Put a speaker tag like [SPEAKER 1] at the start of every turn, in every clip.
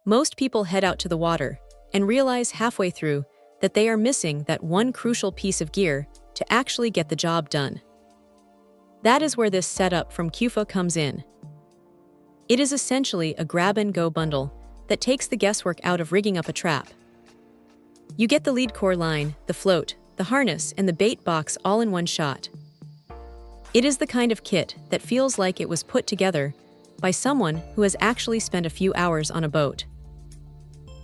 [SPEAKER 1] Most people head out to the water and realize halfway through that they are missing that one crucial piece of gear to actually get the job done. That is where this setup from KUFA comes in. It is essentially a grab-and-go bundle that takes the guesswork out of rigging up a trap. You get the lead core line, the float, the harness, and the bait box all in one shot. It is the kind of kit that feels like it was put together by someone who has actually spent a few hours on a boat.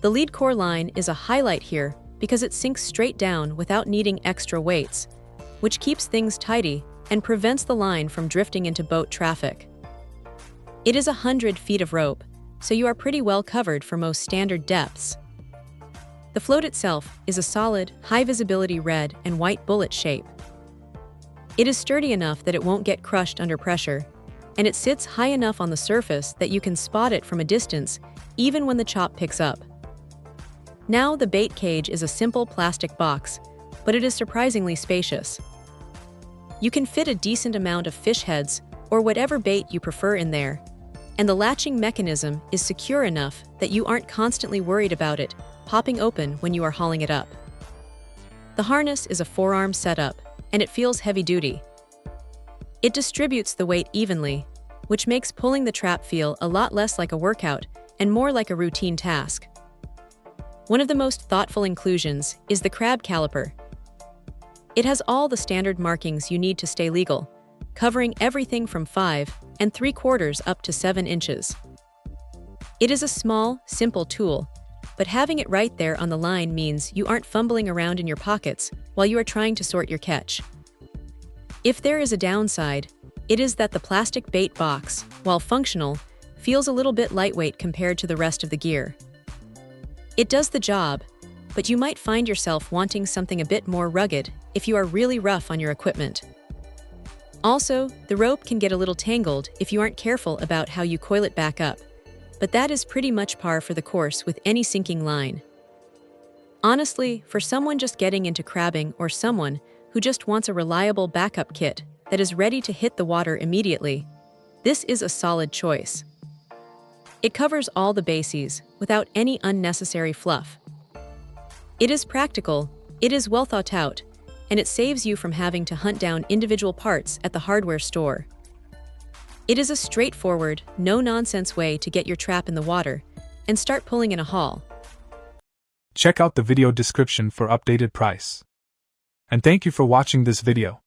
[SPEAKER 1] The lead core line is a highlight here because it sinks straight down without needing extra weights, which keeps things tidy and prevents the line from drifting into boat traffic. It is 100 feet of rope, so you are pretty well covered for most standard depths. The float itself is a solid, high-visibility red and white bullet shape. It is sturdy enough that it won't get crushed under pressure, and it sits high enough on the surface that you can spot it from a distance, even when the chop picks up. Now, the bait cage is a simple plastic box, but it is surprisingly spacious. You can fit a decent amount of fish heads or whatever bait you prefer in there, and the latching mechanism is secure enough that you aren't constantly worried about it popping open when you are hauling it up. The harness is a forearm setup, and it feels heavy-duty. It distributes the weight evenly, which makes pulling the trap feel a lot less like a workout and more like a routine task. One of the most thoughtful inclusions is the crab caliper. It has all the standard markings you need to stay legal, covering everything from 5 3/4 up to 7 inches. It is a small, simple tool, but having it right there on the line means you aren't fumbling around in your pockets while you are trying to sort your catch. If there is a downside, it is that the plastic bait box, while functional, feels a little bit lightweight compared to the rest of the gear. It does the job, but you might find yourself wanting something a bit more rugged if you are really rough on your equipment. Also, the rope can get a little tangled if you aren't careful about how you coil it back up, but that is pretty much par for the course with any sinking line. Honestly, for someone just getting into crabbing or someone who just wants a reliable backup kit that is ready to hit the water immediately, this is a solid choice. It covers all the bases without any unnecessary fluff. It is practical, it is well thought out, and it saves you from having to hunt down individual parts at the hardware store. It is a straightforward, no-nonsense way to get your trap in the water and start pulling in a haul.
[SPEAKER 2] Check out the video description for updated price. And thank you for watching this video.